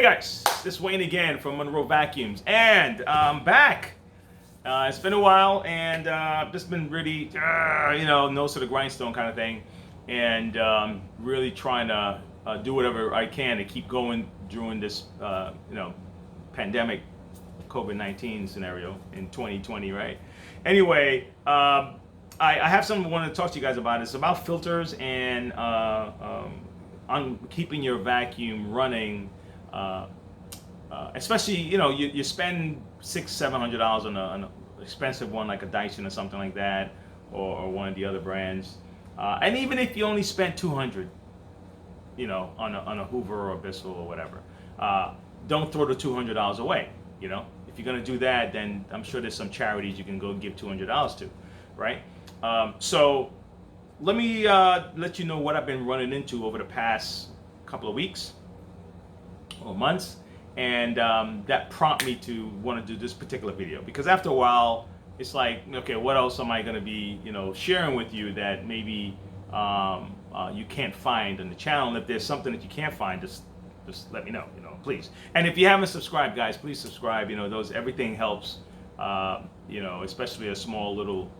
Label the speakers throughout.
Speaker 1: Hey guys, this is Wayne again from Monroe Vacuums, and I'm back. It's been a while, and just been really, nose to the grindstone kind of thing, and really trying to do whatever I can to keep going during this, pandemic COVID-19 scenario in 2020, right? Anyway, I have something I want to talk to you guys about. It's about filters and on keeping your vacuum running. Especially, you spend $600-700 on an expensive one like a Dyson or something like that, or one of the other brands. And even if you only spent $200, on a Hoover or a Bissell or whatever, don't throw the $200 away. If you're gonna do that, then I'm sure there's some charities you can go give $200 to, right? So let me let you know what I've been running into over the past couple of weeks or months, and that prompted me to want to do this particular video, because after a while it's like, okay, what else am I going to be sharing with you that maybe you can't find on the channel? And if there's something that you can't find, just let me know, please. And if you haven't subscribed, guys, please subscribe. Everything helps, especially a small little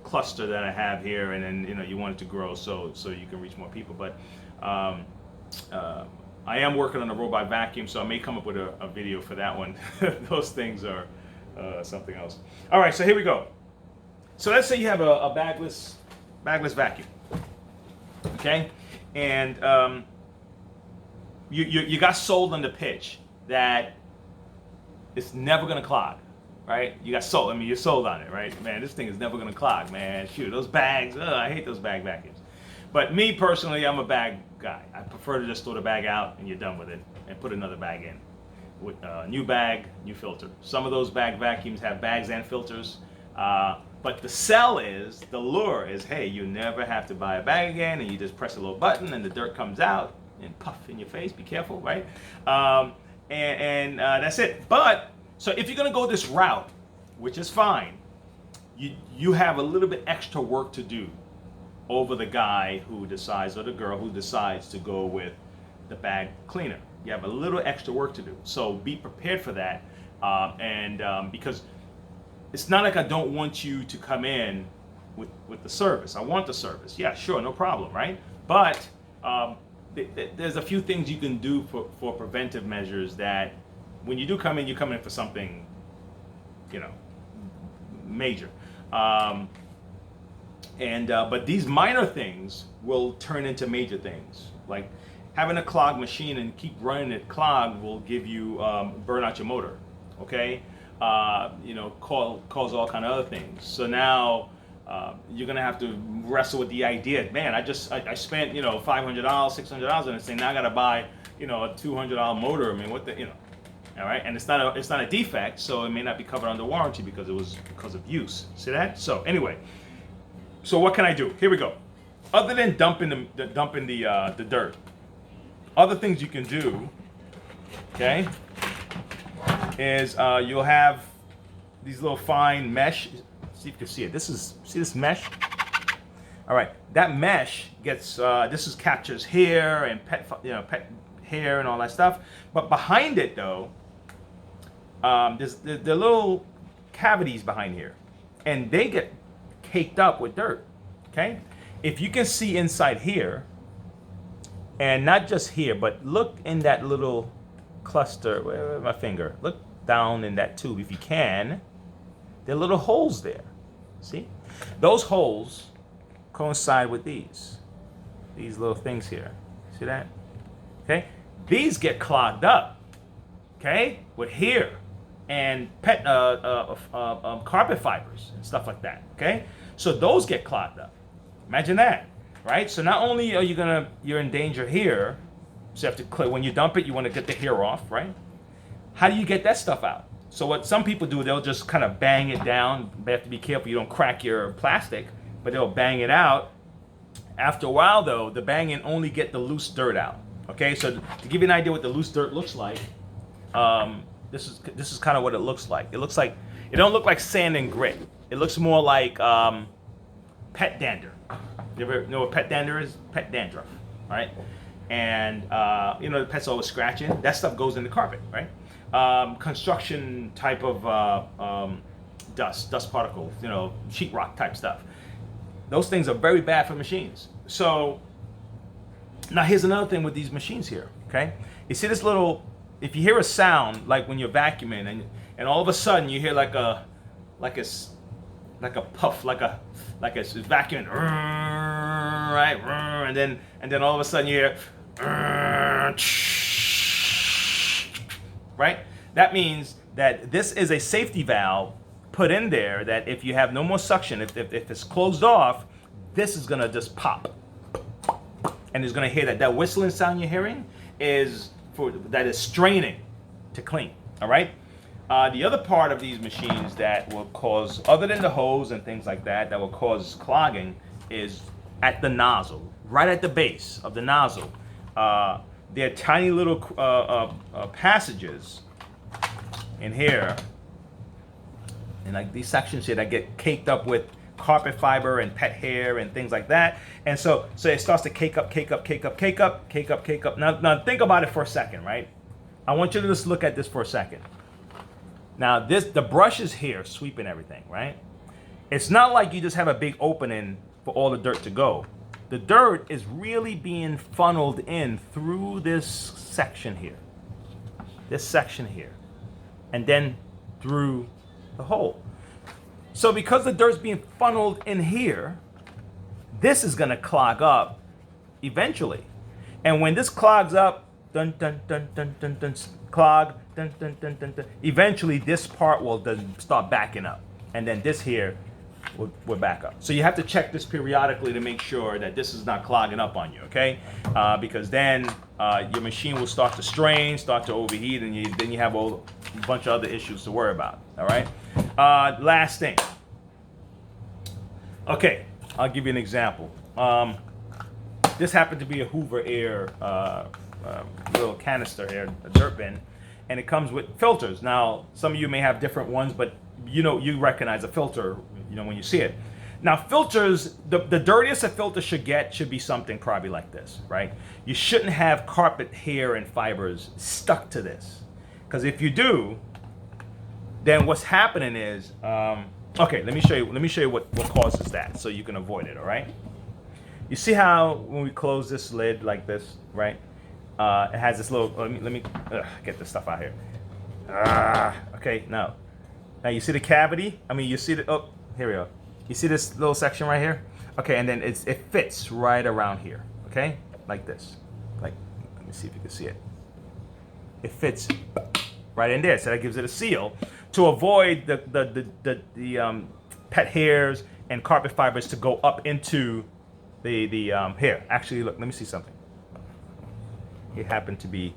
Speaker 1: cluster that I have here, and then you want it to grow so you can reach more people. But I am working on a robot vacuum, so I may come up with a video for that one. Those things are something else. All right, so here we go. So let's say you have a bagless vacuum, okay? And you got sold on the pitch that it's never gonna clog, right? You got sold. I mean, you're sold on it, right? Man, this thing is never gonna clog, man. Shoot, those bags. I hate those bag vacuums. But me personally, I'm a bag guy. I prefer to just throw the bag out and you're done with it, and put another bag in. With new bag, new filter. Some of those bag vacuums have bags and filters. But the lure is, hey, you never have to buy a bag again, and you just press a little button and the dirt comes out and puff in your face. Be careful, right? And that's it. But so if you're gonna go this route, which is fine, you have a little bit extra work to do over the guy who decides, or the girl who decides, to go with the bag cleaner. You have a little extra work to do, so be prepared for that. Because it's not like I don't want you to come in with the service. I want the service. Yeah, sure, no problem, right? But there's a few things you can do for preventive measures, that when you do come in, you come in for something, major. But these minor things will turn into major things. Like having a clog machine and keep running it clogged will give you burn out your motor. Okay, cause all kind of other things. So now you're gonna have to wrestle with the idea. Man, I spent $500, $600 on this thing. Now I gotta buy a $200 motor. I mean, what the all right, and it's not a defect, so it may not be covered under warranty because it was because of use. See that? So anyway. So what can I do? Here we go. Other than dumping the dirt, other things you can do, okay, is you'll have these little fine mesh. See if you can see it. See this mesh? All right, that mesh gets captures hair and pet hair and all that stuff. But behind it though, there are little cavities behind here, and they get caked up with dirt. Okay, if you can see inside here, and not just here, but look in that little cluster. Where's my finger? Look down in that tube if you can. There are little holes there. See, those holes coincide with these little things here. See that? Okay, these get clogged up, okay, with hair and carpet fibers and stuff like that. Okay, so those get clogged up. Imagine that, right? So not only are you're in danger here, so you have to clear. When you dump it, you want to get the hair off, right? How do you get that stuff out? So what some people do, they'll just kind of bang it down. They have to be careful you don't crack your plastic, but they'll bang it out. After a while, though, the banging only get the loose dirt out. Okay, so to give you an idea what the loose dirt looks like, this is kind of what it looks like. It don't look like sand and grit. It looks more like pet dander. You ever know what pet dander is? Pet dandruff, right? and the pet's always scratching. That stuff goes in the carpet, right? Construction type of dust particles, sheetrock type stuff. Those things are very bad for machines. So now here's another thing with these machines here, okay? You see this little, if you hear a sound like when you're vacuuming and all of a sudden you hear like a puff, like a vacuuming, right? And then all of a sudden you hear, right? That means that this is a safety valve put in there that if you have no more suction, if it's closed off, this is gonna just pop. And it's gonna hear that whistling sound you're hearing is straining to clean, all right? The other part of these machines that will cause, other than the hose and things like that will cause clogging is at the nozzle, right at the base of the nozzle. There are tiny little passages in here, and like these sections here that get caked up with carpet fiber and pet hair and things like that. And so it starts to cake up. Now think about it for a second, right? I want you to just look at this for a second. Now the brush is here sweeping everything, right? It's not like you just have a big opening for all the dirt to go. The dirt is really being funneled in through this section here, and then through the hole. So because the dirt's being funneled in here, this is gonna clog up eventually. And when this clogs up, clog, eventually this part will then start backing up. And then this here will back up. So you have to check this periodically to make sure that this is not clogging up on you, okay? Because then your machine will start to strain, start to overheat, and then you have a bunch of other issues to worry about, all right? Last thing. Okay, I'll give you an example. This happened to be a Hoover Air little canister here, a dirt bin, and it comes with filters. Now, some of you may have different ones, but you recognize a filter, when you see it. Now, filters, the dirtiest a filter should be something probably like this, right? You shouldn't have carpet hair and fibers stuck to this, because if you do, then what's happening is, okay, let me show you what causes that, so you can avoid it. All right. You see how when we close this lid like this, right? It has this little. Let me get this stuff out here. Okay, now you see the cavity. You see the. Oh, here we go. You see this little section right here? Okay, and then it fits right around here. Okay, like this. Let me see if you can see it. It fits right in there, so that gives it a seal to avoid the pet hairs and carpet fibers to go up into the here. Actually, look, let me see something. It happened to be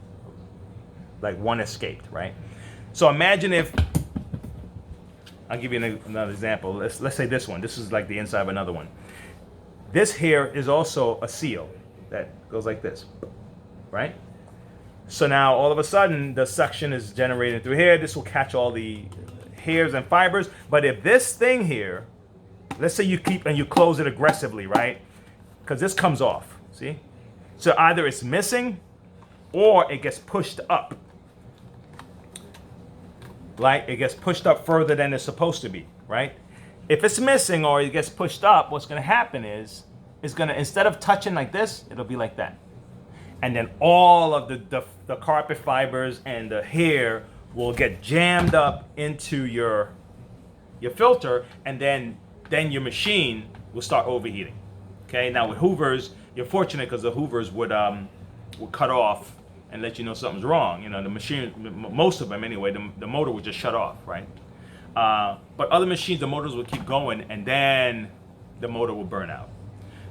Speaker 1: like one escaped, right? So imagine if, I'll give you another example. Let's say this one. This is like the inside of another one. This here is also a seal that goes like this, right? So now all of a sudden the suction is generated through here. This will catch all the hairs and fibers. But if this thing here, let's say you close it aggressively, right? Because this comes off, see? So either it's missing or it gets pushed up. Like it gets pushed up further than it's supposed to be, right? If it's missing or it gets pushed up, what's gonna happen is, it's gonna, instead of touching like this, it'll be like that. And then all of the carpet fibers and the hair will get jammed up into your filter, and then your machine will start overheating. Okay, now with Hoovers, you're fortunate because the Hoovers would cut off and let you know something's wrong. The machine, most of them anyway, the motor would just shut off, right? But other machines, the motors will keep going, and then the motor will burn out.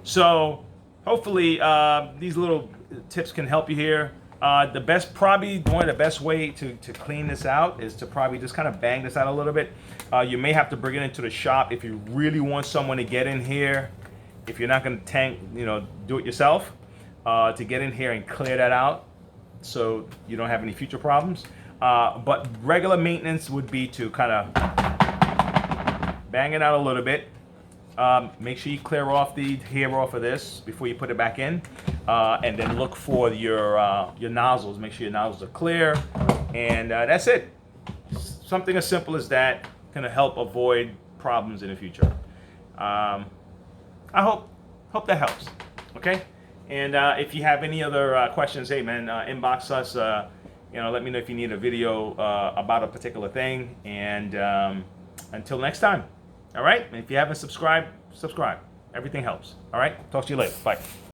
Speaker 1: So hopefully these little tips can help you here. One of the best way to clean this out is to probably just kind of bang this out a little bit. You may have to bring it into the shop if you really want someone to get in here. If you're not going to do it yourself, to get in here and clear that out, so you don't have any future problems. But regular maintenance would be to kind of bang it out a little bit. Make sure you clear off the hair off of this before you put it back in. and then look for your nozzles. Make sure your nozzles are clear, and that's it. Something as simple as that can help avoid problems in the future. I hope that helps. Okay, and if you have any other questions, hey man, inbox us. Let me know if you need a video about a particular thing. And until next time, all right. And if you haven't subscribed, subscribe. Everything helps. All right. Talk to you later. Bye.